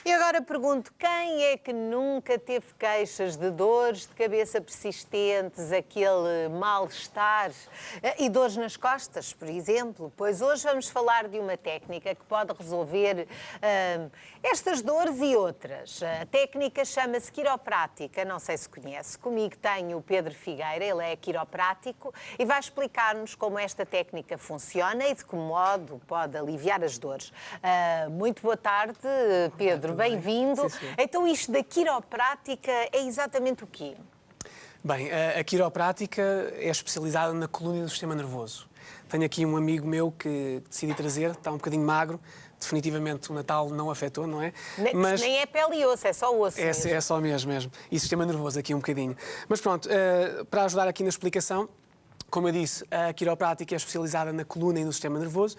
E agora pergunto, quem é que nunca teve queixas de dores de cabeça persistentes, aquele mal-estar e dores nas costas, por exemplo? Pois hoje vamos falar de uma técnica que pode resolver estas dores e outras. A técnica chama-se quiroprática, não sei se conhece. Comigo tenho o Pedro Figueira, ele é quiroprático e vai explicar-nos como esta técnica funciona e de que modo pode aliviar as dores. Muito boa tarde, Pedro. Bem-vindo. Então, isto da quiroprática é exatamente o quê? Bem, a quiroprática é especializada na coluna e no sistema nervoso. Tenho aqui um amigo meu que decidi trazer, está um bocadinho magro, definitivamente o Natal não afetou, não é? Mas nem é pele e osso, é só osso mesmo. É só mesmo. E sistema nervoso aqui um bocadinho. Mas pronto, para ajudar aqui na explicação, como eu disse, a quiroprática é especializada na coluna e no sistema nervoso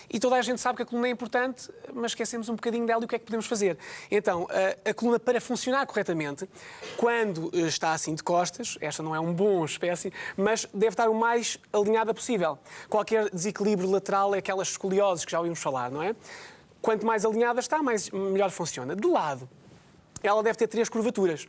e toda a gente sabe que a coluna é importante, mas esquecemos um bocadinho dela e o que é que podemos fazer. Então, a coluna, para funcionar corretamente, quando está assim de costas, esta não é um bom espécie, mas deve estar o mais alinhada possível. Qualquer desequilíbrio lateral é aquelas escolioses que já ouvimos falar, não é? Quanto mais alinhada está, melhor funciona. De lado, ela deve ter 3 curvaturas.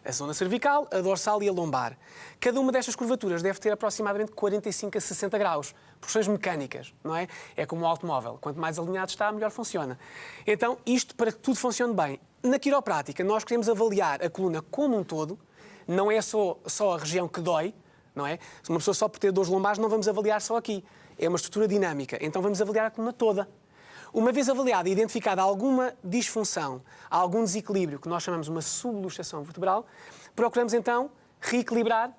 A zona cervical, a dorsal e a lombar. Cada uma destas curvaturas deve ter aproximadamente 45 a 60 graus. Por questões mecânicas, não é? É como o automóvel. Quanto mais alinhado está, melhor funciona. Então, isto para que tudo funcione bem. Na quiroprática, nós queremos avaliar a coluna como um todo. Não é só a região que dói, não é? Se uma pessoa só por ter dores lombares, não vamos avaliar só aqui. É uma estrutura dinâmica. Então, vamos avaliar a coluna toda. Uma vez avaliada e identificada alguma disfunção, algum desequilíbrio, que nós chamamos uma subluxação vertebral, procuramos então reequilibrar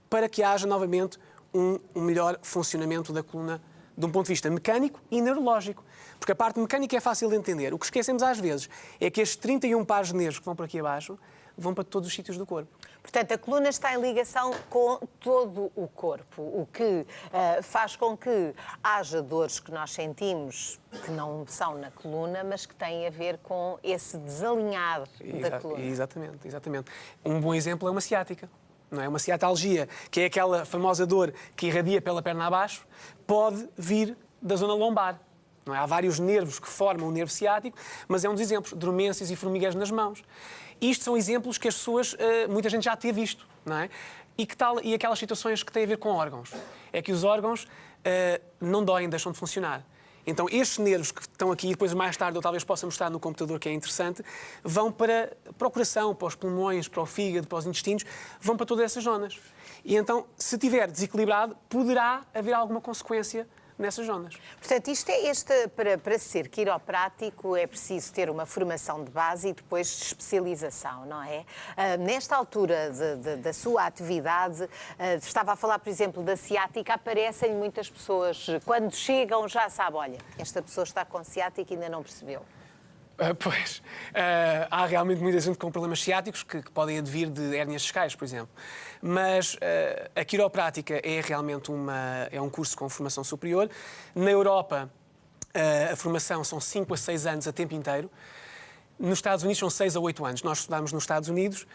para que haja novamente um melhor funcionamento da coluna de um ponto de vista mecânico e neurológico. Porque a parte mecânica é fácil de entender. O que esquecemos às vezes é que estes 31 pares de nervos que vão por aqui abaixo vão para todos os sítios do corpo. Portanto, a coluna está em ligação com todo o corpo, o que faz com que haja dores que nós sentimos que não são na coluna, mas que têm a ver com esse desalinhar da coluna. Exatamente. Um bom exemplo é uma ciática. Não é? Uma ciatalgia, que é aquela famosa dor que irradia pela perna abaixo, pode vir da zona lombar. Não é? Há vários nervos que formam o nervo ciático, mas é um dos exemplos. Dormências e formigueiros nas mãos. Isto são exemplos que as pessoas, muita gente já teve visto, não é? E aquelas situações que têm a ver com órgãos. É que os órgãos não doem, deixam de funcionar. Então, estes nervos que estão aqui, e depois mais tarde eu talvez possa mostrar no computador, que é interessante, vão para o coração, para os pulmões, para o fígado, para os intestinos, vão para todas essas zonas. E então, se estiver desequilibrado, poderá haver alguma consequência nessas zonas. Portanto, para ser quiroprático é preciso ter uma formação de base e depois de especialização, não é? Nesta altura da sua atividade, estava a falar, por exemplo, da ciática, aparecem muitas pessoas, quando chegam já sabem, olha, esta pessoa está com ciática e ainda não percebeu. Há realmente muita gente com problemas ciáticos que podem advir de hérnias discais, por exemplo. Mas a quiroprática é realmente um curso com formação superior. Na Europa, a formação são 5 a 6 anos a tempo inteiro. Nos Estados Unidos são 6 a 8 anos. Nós estudamos nos Estados Unidos.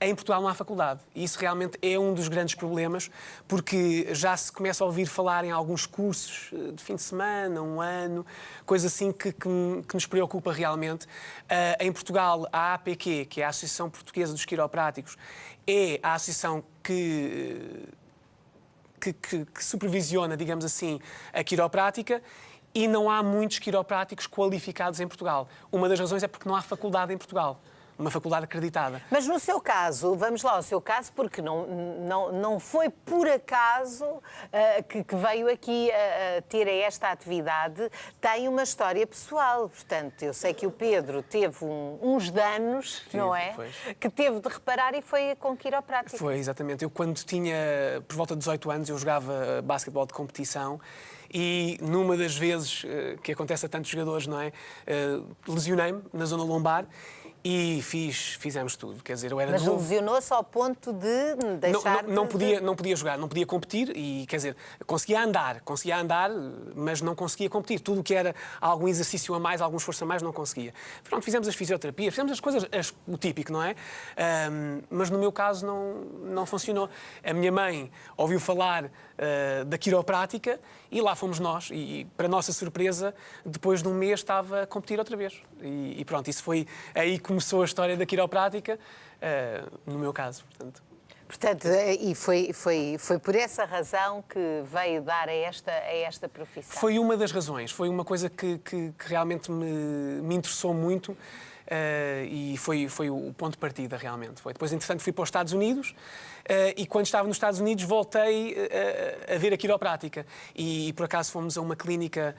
Em Portugal não há faculdade. E isso realmente é um dos grandes problemas, porque já se começa a ouvir falar em alguns cursos de fim de semana, um ano, coisa assim que nos preocupa realmente. Em Portugal, a APQ, que é a Associação Portuguesa dos Quiropráticos, é a associação que supervisiona, digamos assim, a quiroprática, e não há muitos quiropráticos qualificados em Portugal. Uma das razões é porque não há faculdade em Portugal. Uma faculdade acreditada. Mas no seu caso, vamos lá ao seu caso, porque não foi por acaso que veio aqui ter esta atividade, tem uma história pessoal. Portanto, eu sei que o Pedro teve uns danos, não é? Pois. Que teve de reparar e foi com quiroprática. Foi, exatamente. Eu, quando tinha por volta de 18 anos, eu jogava basquetebol de competição. E numa das vezes que acontece a tantos jogadores, não é? Lesionei-me na zona lombar. E fizemos tudo, quer dizer, eu era Mas novo. lesionou-se ao ponto de deixar Não podia jogar, não podia competir e, quer dizer, conseguia andar, mas não conseguia competir. Tudo o que era algum exercício a mais, algum esforço a mais, não conseguia. Pronto, fizemos as fisioterapias, fizemos as coisas, o típico, não é? Mas no meu caso não funcionou. A minha mãe ouviu falar da quiroprática e lá fomos nós. E, para nossa surpresa, depois de um mês estava a competir outra vez. E pronto, isso foi aí que começou a história da quiroprática, no meu caso, portanto. Portanto, e foi por essa razão que veio dar a esta profissão? Foi uma das razões, foi uma coisa que realmente me interessou muito. E foi o ponto de partida, realmente. Depois, entretanto, fui para os Estados Unidos e, quando estava nos Estados Unidos, voltei a ver a quiroprática. E, por acaso, fomos a uma clínica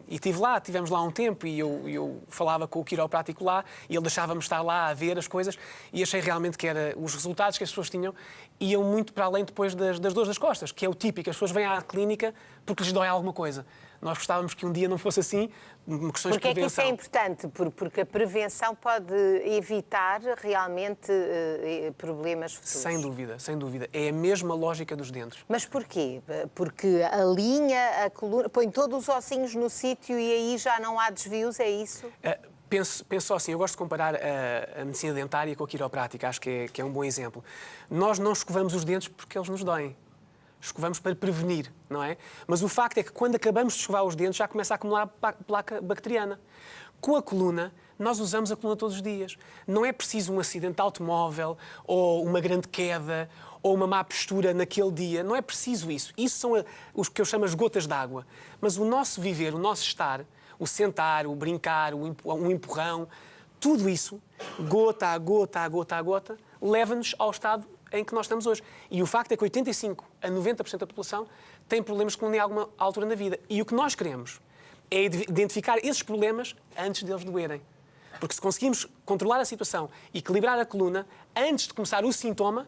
e tivemos lá um tempo e eu falava com o quiroprático lá e ele deixava-me estar lá a ver as coisas e achei realmente que os resultados que as pessoas tinham iam muito para além depois das dores das costas, que é o típico. As pessoas vêm à clínica porque lhes dói alguma coisa. Nós gostávamos que um dia não fosse assim, questões de prevenção. Porque é que isso é importante? Porque a prevenção pode evitar realmente problemas futuros. Sem dúvida. É a mesma lógica dos dentes. Mas porquê? Porque alinha a coluna, põe todos os ossinhos no sítio e aí já não há desvios, é isso? Penso só assim, eu gosto de comparar a medicina dentária com a quiroprática, acho que é um bom exemplo. Nós não escovamos os dentes porque eles nos doem. Escovamos para prevenir, não é? Mas o facto é que, quando acabamos de escovar os dentes, já começa a acumular placa bacteriana. Com a coluna, nós usamos a coluna todos os dias. Não é preciso um acidente de automóvel, ou uma grande queda, ou uma má postura naquele dia. Não é preciso isso. Isso são os que eu chamo as gotas d'água. Mas o nosso viver, o nosso estar, o sentar, o brincar, o empurrão, tudo isso, gota a gota, leva-nos ao estado em que nós estamos hoje. E o facto é que 85% a 90% da população tem problemas de coluna em alguma altura na vida. E o que nós queremos é identificar esses problemas antes deles doerem. Porque se conseguimos controlar a situação e equilibrar a coluna antes de começar o sintoma,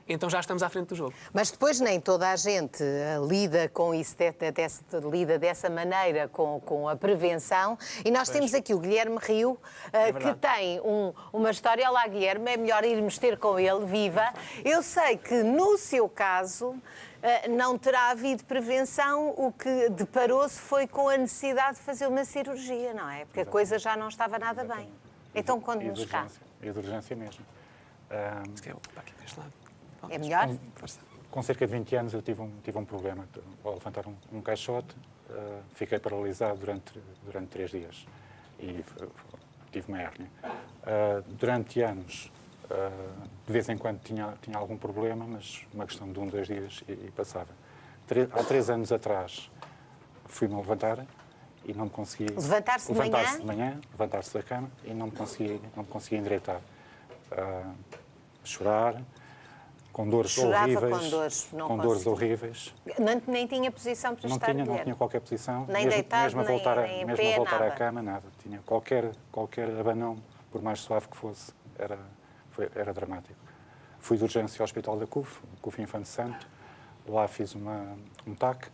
então já estamos à frente do jogo. Mas depois nem toda a gente lida com isso, lida dessa maneira com a prevenção. E nós temos aqui o Guilherme Rio, que tem uma história. Olá, Guilherme, é melhor irmos ter com ele, viva. Eu sei que no seu caso não terá havido prevenção, o que deparou-se foi com a necessidade de fazer uma cirurgia, não é? Porque a coisa já não estava nada bem. Então, conte-nos cá. E de urgência mesmo. Aqui deste lado. É melhor? Com cerca de 20 anos eu tive um problema. Ao levantar um caixote, fiquei paralisado durante 3 dias e tive uma hérnia. Durante anos, de vez em quando tinha algum problema, mas uma questão de 2 dias e passava. Há 3 anos atrás fui-me levantar e não me consegui... Levantar-se de manhã? Levantar-se da cama e não me consegui endireitar. Chorar... Com dores horríveis. Com dores horríveis. Nem tinha posição para estar. Não tinha qualquer posição. Nem deitado, mesmo a voltar nada. à cama, nada. Tinha qualquer abanão, por mais suave que fosse, era dramático. Fui de urgência ao Hospital da CUF Infante Santo. Lá fiz um TAC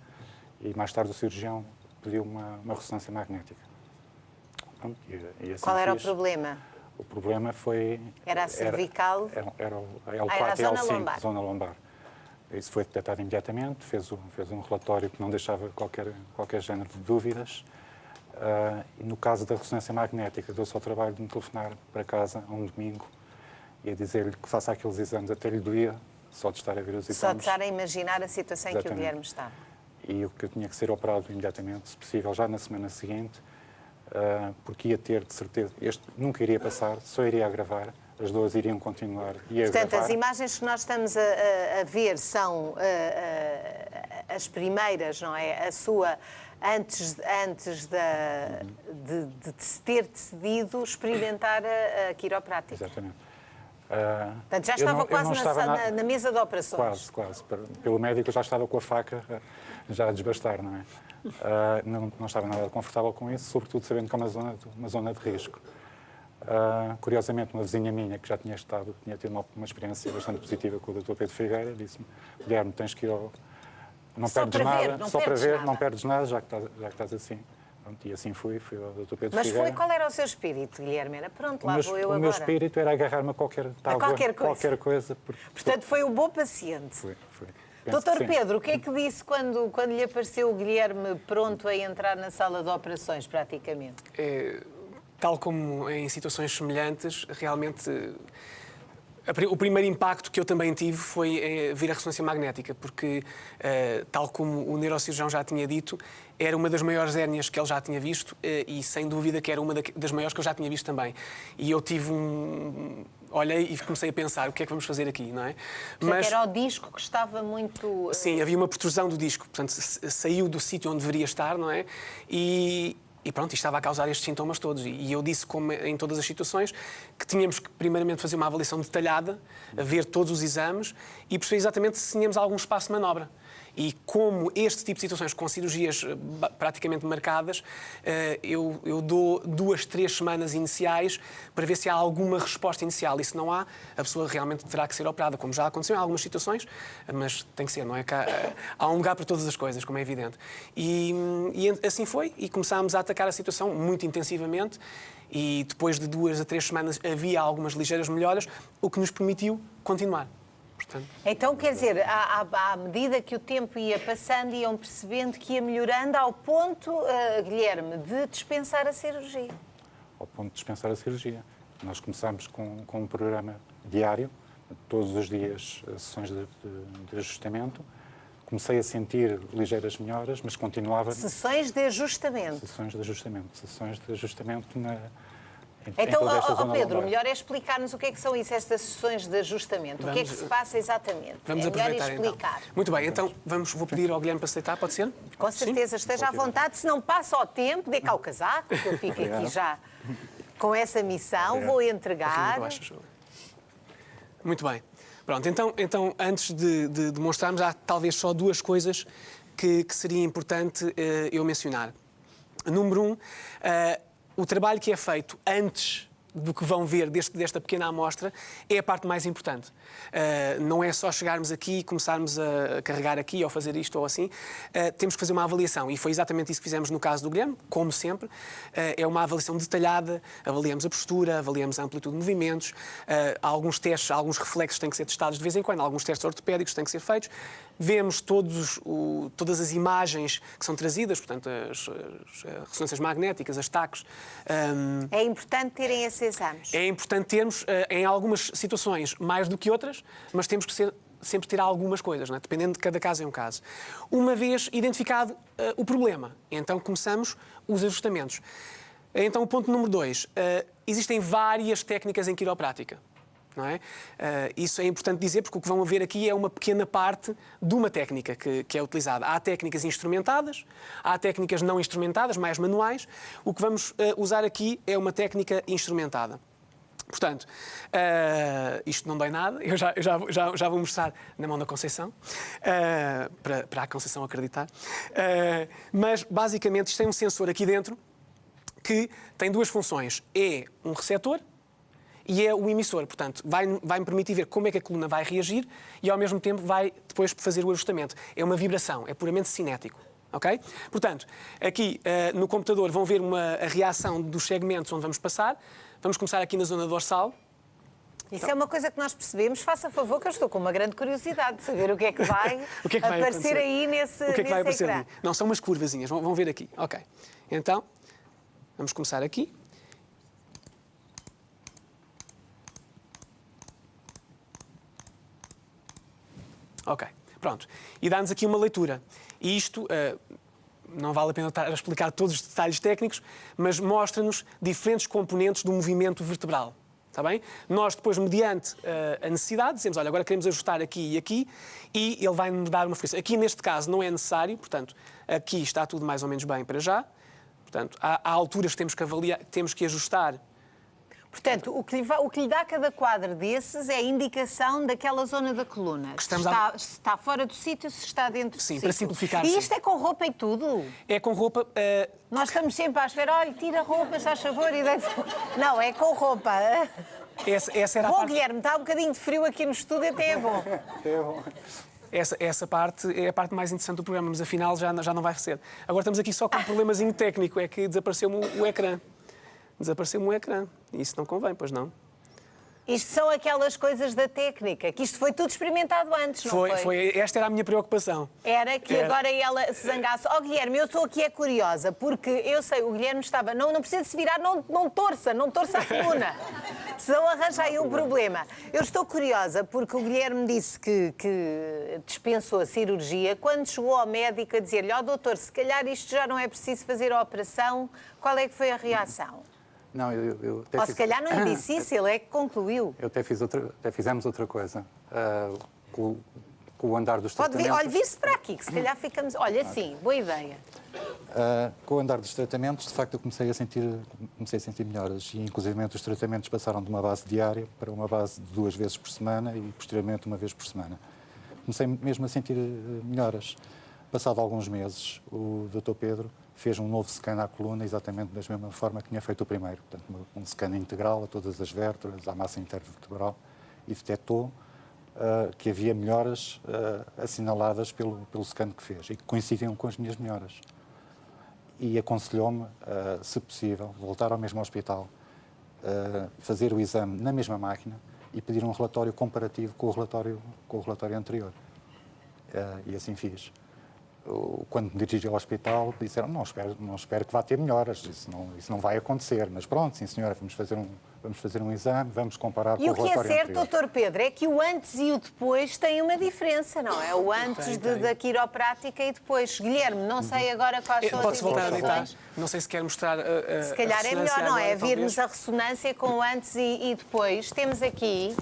e mais tarde o cirurgião pediu uma ressonância magnética. Pronto, e assim Qual era o problema? O problema foi... Era a cervical? Era o L4 e L5, zona lombar. Isso foi detectado imediatamente, fez um relatório que não deixava qualquer género de dúvidas. E no caso da ressonância magnética, deu-se ao trabalho de me telefonar para casa a um domingo e a dizer-lhe que faça aqueles exames, até lhe doía, só de estar a ver os exames. Só de estar a imaginar a situação em que o Guilherme estava. E o que eu tinha que ser operado imediatamente, se possível, já na semana seguinte, porque ia ter, de certeza, este nunca iria passar, só iria agravar, as dores iriam continuar e agravar. Portanto, as imagens que nós estamos a ver são as primeiras, não é? A sua, antes de se ter decidido experimentar a quiroprática. Exatamente. Portanto, já estava quase na mesa de operações. Quase. Pelo médico eu já estava com a faca já a desbastar, não é? Não estava nada confortável com isso, sobretudo sabendo que é uma zona de risco. Curiosamente, uma vizinha minha que já tinha tido uma experiência bastante positiva com o Dr. Pedro Figueira, disse-me: Guilherme, tens que ir ao... Não perdes nada, não perdes nada, já que estás assim. Pronto, e assim fui ao Dr. Pedro Mas Figueira. qual era o seu espírito, Guilherme? Era pronto, lá vou eu O agora. meu espírito era agarrar-me a qualquer coisa. Portanto, foi o bom paciente. Foi. Doutor Pedro, o que é que disse quando lhe apareceu o Guilherme pronto a entrar na sala de operações, praticamente? Tal como em situações semelhantes, realmente o primeiro impacto que eu também tive foi vir a ressonância magnética, porque, tal como o neurocirurgião já tinha dito, era uma das maiores hérnias que ele já tinha visto e, sem dúvida, que era uma das maiores que eu já tinha visto também. E eu tive olhei e comecei a pensar, o que é que vamos fazer aqui, não é? Mas era o disco que estava muito... Sim, havia uma protrusão do disco, portanto, saiu do sítio onde deveria estar, não é? E pronto, isto estava a causar estes sintomas todos. E eu disse, como em todas as situações, que tínhamos que primeiramente fazer uma avaliação detalhada, ver todos os exames e perceber exatamente se tínhamos algum espaço de manobra. E como este tipo de situações com cirurgias praticamente marcadas, eu dou 2, 3 semanas iniciais para ver se há alguma resposta inicial. E se não há, a pessoa realmente terá que ser operada, como já aconteceu em algumas situações, mas tem que ser, não é? Há um lugar para todas as coisas, como é evidente. E assim foi, e começámos a atacar a situação muito intensivamente. E depois de 2 a 3 semanas havia algumas ligeiras melhoras, o que nos permitiu continuar. Portanto... Então, quer dizer, à medida que o tempo ia passando, iam percebendo que ia melhorando ao ponto, Guilherme, de dispensar a cirurgia. Ao ponto de dispensar a cirurgia. Nós começámos com um programa diário, todos os dias sessões de ajustamento. Comecei a sentir ligeiras melhoras, mas continuava... Sessões de ajustamento. Sessões de ajustamento Então, Pedro, o melhor é explicar-nos o que é que são isso, estas sessões de ajustamento. O que é que se passa exatamente? Vamos aproveitar, explicar. Então. Muito bem, então vou pedir ao Guilherme para aceitar, pode ser? Com certeza, sim? Esteja à vontade, se não passa o tempo, dê cá o casaco, que eu fico aqui já com essa missão, vou entregar. Muito bem. Pronto, então antes de demonstrarmos, há talvez só 2 coisas que seria importante eu mencionar. Número 1, o trabalho que é feito antes do que vão ver desta pequena amostra é a parte mais importante. Não é só chegarmos aqui e começarmos a carregar aqui ou fazer isto ou assim. Temos que fazer uma avaliação e foi exatamente isso que fizemos no caso do Guilherme, como sempre. É uma avaliação detalhada, avaliamos a postura, avaliamos a amplitude de movimentos, há alguns testes, alguns reflexos têm que ser testados de vez em quando, alguns testes ortopédicos têm que ser feitos. Vemos todas as imagens que são trazidas, portanto, as ressonâncias magnéticas, as TACs. É importante terem esses exames? É importante termos, em algumas situações, mais do que outras, mas temos que sempre ter algumas coisas, não é? Dependendo de cada caso é um caso. Uma vez identificado o problema, então começamos os ajustamentos. Então, o ponto número 2. Existem várias técnicas em quiroprática. Não é? Isso é importante dizer, porque o que vão ver aqui é uma pequena parte de uma técnica que é utilizada. Há técnicas instrumentadas, há técnicas não instrumentadas, mais manuais. O que vamos usar aqui é uma técnica instrumentada. Portanto, isto não dói nada, eu já vou mostrar na mão da Conceição, para a Conceição acreditar. Mas, basicamente, isto tem um sensor aqui dentro que tem 2 funções. É um receptor e é o emissor. Portanto, vai-me permitir ver como é que a coluna vai reagir e, ao mesmo tempo, vai depois fazer o ajustamento. É uma vibração, é puramente cinético. Okay? Portanto, aqui no computador vão ver a reação dos segmentos onde vamos passar. Vamos começar aqui na zona dorsal. Isso é uma coisa que nós percebemos. Faça favor, que eu estou com uma grande curiosidade de saber o que é que vai, aparecer aí nesse O que é que vai aparecer ecrã. ali? Não, são umas curvazinhas. Vão ver aqui. Ok. Então, vamos começar aqui. Ok, pronto. E dá-nos aqui uma leitura. E isto, não vale a pena estar a explicar todos os detalhes técnicos, mas mostra-nos diferentes componentes do movimento vertebral. Está bem? Nós depois, mediante a necessidade, dizemos, olha, agora queremos ajustar aqui, e ele vai-nos dar uma frequência. Aqui, neste caso, não é necessário, portanto, aqui está tudo mais ou menos bem para já. Portanto, há alturas que temos que avaliar, temos que ajustar. Portanto, o que lhe dá cada quadro desses é a indicação daquela zona da coluna. Que se está fora do sítio, se está dentro do Sim, sítio. para simplificar. E isto é com roupa e tudo? É com roupa... Nós estamos sempre à espera, olha, tira a roupa, se faz favor, e deita... Não, é com roupa. Essa era a Bom, parte... Guilherme, está um bocadinho de frio aqui no estúdio, até é bom. É bom. essa parte é a parte mais interessante do programa, mas afinal já não vai ser. Agora estamos aqui só com um problemazinho técnico, é que desapareceu-me o ecrã. Desapareceu-me o ecrã. E isso não convém, pois não? Isto são aquelas coisas da técnica, que isto foi tudo experimentado antes, não foi? Esta era a minha preocupação. Era que agora ela se zangasse. Guilherme, eu estou aqui curiosa, porque eu sei, o Guilherme estava... Não precisa se virar, não torça a coluna. Senão arranja aí um problema. Eu estou curiosa, porque o Guilherme disse que dispensou a cirurgia. Quando chegou ao médico a dizer-lhe, doutor, se calhar isto já não é preciso fazer a operação, qual é que foi a reação? Não, eu Ou se calhar não lhe disse isso, ele é que concluiu. até fizemos outra coisa. Com o andar dos tratamentos... Olha, vir-se para aqui, que se calhar ficamos... Olha, sim, boa ideia. Com o andar dos tratamentos, de facto, eu comecei a sentir melhoras. E, inclusive, os tratamentos passaram de uma base diária para uma base de 2 vezes por semana e, posteriormente, 1 vez por semana. Comecei mesmo a sentir melhoras. Passado alguns meses, o Dr. Pedro fez um novo scan à coluna, exatamente da mesma forma que tinha feito o primeiro. Portanto, um scan integral a todas as vértebras, à massa intervertebral, e detectou que havia melhoras assinaladas pelo scan que fez e que coincidiam com as minhas melhoras. E aconselhou-me, se possível, voltar ao mesmo hospital, fazer o exame na mesma máquina e pedir um relatório comparativo com o relatório anterior. E assim fiz. Quando me dirigi ao hospital, disseram, não espero que vá ter melhoras, isso não vai acontecer. Mas pronto, sim senhora, vamos fazer um exame, vamos comparar com o relatório anterior. E o que é certo, doutor Pedro, é que o antes e o depois têm uma diferença, não é? O antes da quiroprática e depois. Guilherme, não sei agora quais são as Posso voltar a indicações. deitar? Não sei se quer mostrar Se calhar é melhor, não é? Agora, Virmos a ressonância com o antes e depois. Temos aqui...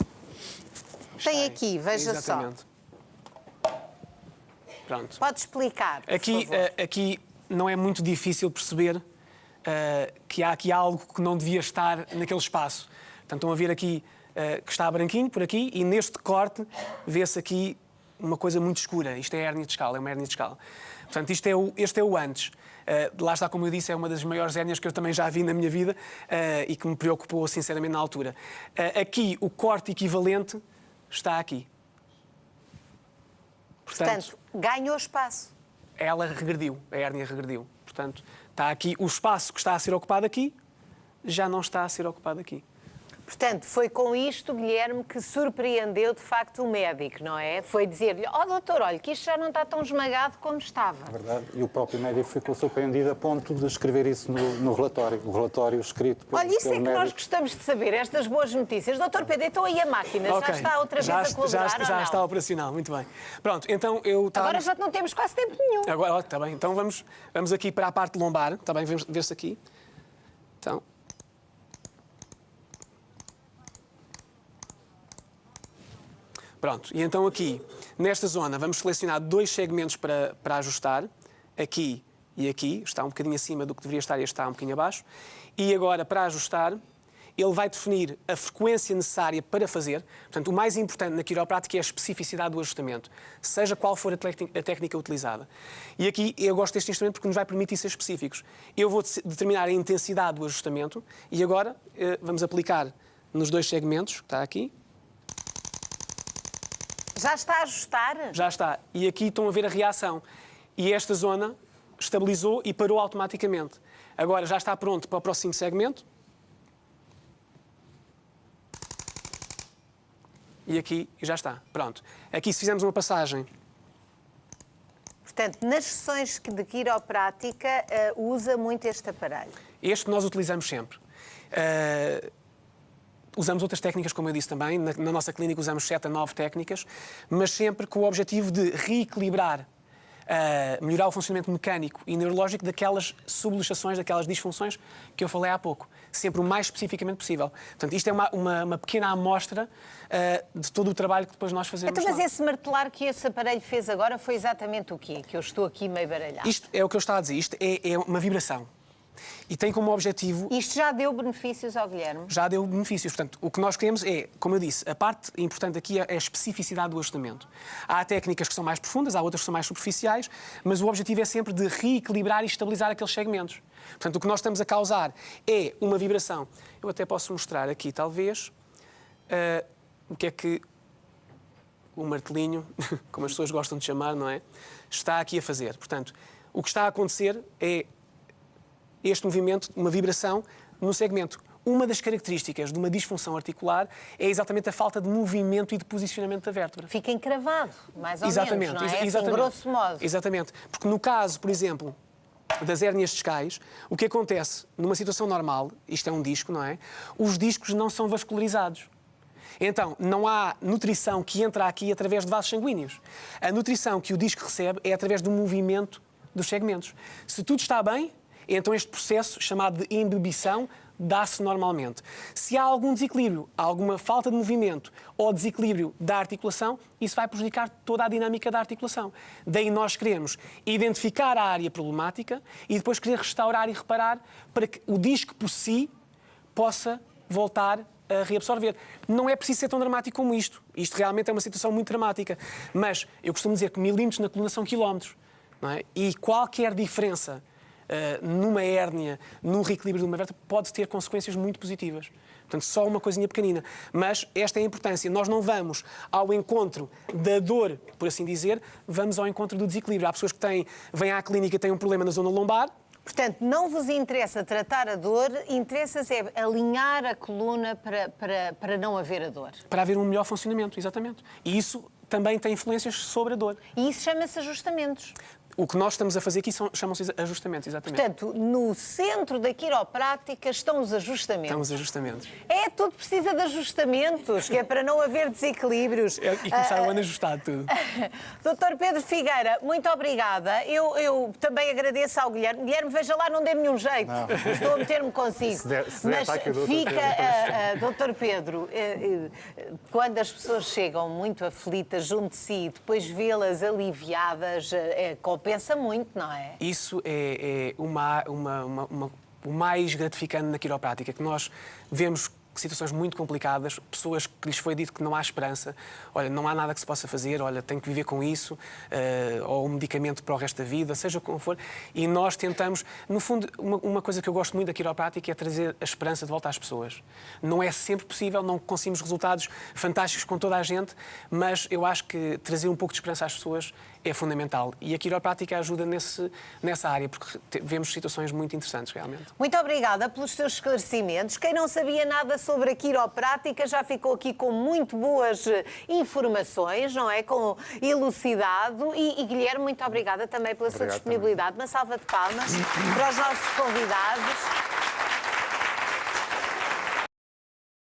Tem aqui, veja Exatamente. só. Pronto. Pode explicar, por favor. Aqui não é muito difícil perceber que há aqui algo que não devia estar naquele espaço. Portanto, estão a ver aqui que está branquinho por aqui e neste corte vê-se aqui uma coisa muito escura. Isto é hérnia discal, é uma hérnia discal. Portanto, este é o antes. Lá está, como eu disse, é uma das maiores hérnias que eu também já vi na minha vida e que me preocupou sinceramente na altura. Aqui, o corte equivalente está aqui. Portanto, ganhou espaço. Ela regrediu, a hérnia regrediu. Portanto, está aqui o espaço que está a ser ocupado aqui, já não está a ser ocupado aqui. Portanto, foi com isto, Guilherme, que surpreendeu de facto o médico, não é? Foi dizer-lhe, doutor, olha, que isto já não está tão esmagado como estava. É verdade, e o próprio médico ficou surpreendido a ponto de escrever isso no relatório, o relatório escrito pelo médico. Olha, isso é que nós gostamos de saber, estas boas notícias. Doutor Pedro, então aí a máquina já está outra vez a colaborar já está operacional, muito bem. Pronto, então eu... Agora já não temos quase tempo nenhum. Agora, está bem, então vamos aqui para a parte lombar, está bem, ver-se aqui. Então... Pronto, e então aqui, nesta zona, vamos selecionar 2 segmentos para ajustar, aqui e aqui, está um bocadinho acima do que deveria estar e está um bocadinho abaixo, e agora, para ajustar, ele vai definir a frequência necessária para fazer. Portanto, o mais importante na quiroprática é a especificidade do ajustamento, seja qual for a técnica utilizada. E aqui, eu gosto deste instrumento porque nos vai permitir ser específicos. Eu vou determinar a intensidade do ajustamento e agora vamos aplicar nos 2 segmentos, que está aqui. Já está a ajustar? Já está. E aqui estão a ver a reação. E esta zona estabilizou e parou automaticamente. Agora já está pronto para o próximo segmento. E aqui já está. Pronto. Aqui se fizermos uma passagem... Portanto, nas sessões de quiroprática usa muito este aparelho? Este nós utilizamos sempre. Usamos outras técnicas, como eu disse também. Na nossa clínica usamos 7 a 9 técnicas, mas sempre com o objetivo de reequilibrar, melhorar o funcionamento mecânico e neurológico daquelas subluxações, daquelas disfunções que eu falei há pouco. Sempre o mais especificamente possível. Portanto, isto é uma pequena amostra de todo o trabalho que depois nós fazemos. Então, mas esse martelar que esse aparelho fez agora foi exatamente o quê? Que eu estou aqui meio baralhado. Isto é o que eu estava a dizer. Isto é uma vibração. E tem como objetivo... Isto já deu benefícios ao Guilherme? Já deu benefícios. Portanto, o que nós queremos é, como eu disse, a parte importante aqui é a especificidade do ajustamento. Há técnicas que são mais profundas, há outras que são mais superficiais, mas o objetivo é sempre de reequilibrar e estabilizar aqueles segmentos. Portanto, o que nós estamos a causar é uma vibração. Eu até posso mostrar aqui, talvez, o que é que o martelinho, como as pessoas gostam de chamar, não é? Está aqui a fazer. Portanto, o que está a acontecer é este movimento, uma vibração no segmento. Uma das características de uma disfunção articular é exatamente a falta de movimento e de posicionamento da vértebra. Fica encravado, mais ou Exatamente, menos, não é? exatamente. Assim, grosso modo. Exatamente. Porque no caso, por exemplo, das hérnias discais, o que acontece numa situação normal, isto é um disco, não é? Os discos não são vascularizados. Então, não há nutrição que entra aqui através de vasos sanguíneos. A nutrição que o disco recebe é através do movimento dos segmentos. Se tudo está bem, então este processo, chamado de embebição, dá-se normalmente. Se há algum desequilíbrio, alguma falta de movimento ou desequilíbrio da articulação, isso vai prejudicar toda a dinâmica da articulação. Daí nós queremos identificar a área problemática e depois querer restaurar e reparar para que o disco por si possa voltar a reabsorver. Não é preciso ser tão dramático como isto. Isto realmente é uma situação muito dramática. Mas eu costumo dizer que milímetros na coluna são quilómetros. Não é? E qualquer diferença numa hérnia, num reequilíbrio de uma vértebra, pode ter consequências muito positivas. Portanto, só uma coisinha pequenina. Mas esta é a importância. Nós não vamos ao encontro da dor, por assim dizer, vamos ao encontro do desequilíbrio. Há pessoas que vêm à clínica e têm um problema na zona lombar. Portanto, não vos interessa tratar a dor, interessa-se é alinhar a coluna para não haver a dor. Para haver um melhor funcionamento, exatamente. E isso também tem influências sobre a dor. E isso chama-se ajustamentos. O que nós estamos a fazer aqui chamam-se ajustamentos, exatamente. Portanto, no centro da quiroprática estão os ajustamentos. Estão os ajustamentos. Tudo precisa de ajustamentos, que é para não haver desequilíbrios. E começar o ano ajustado tudo. Doutor Pedro Figueira, muito obrigada. Eu também agradeço ao Guilherme. Guilherme, veja lá, não dê-me um jeito. Não. Estou a meter-me consigo. Mas fica, doutor Pedro, quando as pessoas chegam muito aflitas junto de si e depois vê-las aliviadas, compensa muito, não é? Isso é o mais gratificante na quiroprática, que nós vemos situações muito complicadas, pessoas que lhes foi dito que não há esperança, olha, não há nada que se possa fazer, olha, tenho que viver com isso, ou um medicamento para o resto da vida, seja como for, e nós tentamos, no fundo, uma coisa que eu gosto muito da quiroprática é trazer a esperança de volta às pessoas. Não é sempre possível, não conseguimos resultados fantásticos com toda a gente, mas eu acho que trazer um pouco de esperança às pessoas é fundamental. E a quiroprática ajuda nessa área, porque vemos situações muito interessantes, realmente. Muito obrigada pelos seus esclarecimentos. Quem não sabia nada sobre a quiroprática já ficou aqui com muito boas informações, não é? Com elucidado. E Guilherme, muito obrigada também pela sua disponibilidade. Uma salva de palmas para os nossos convidados.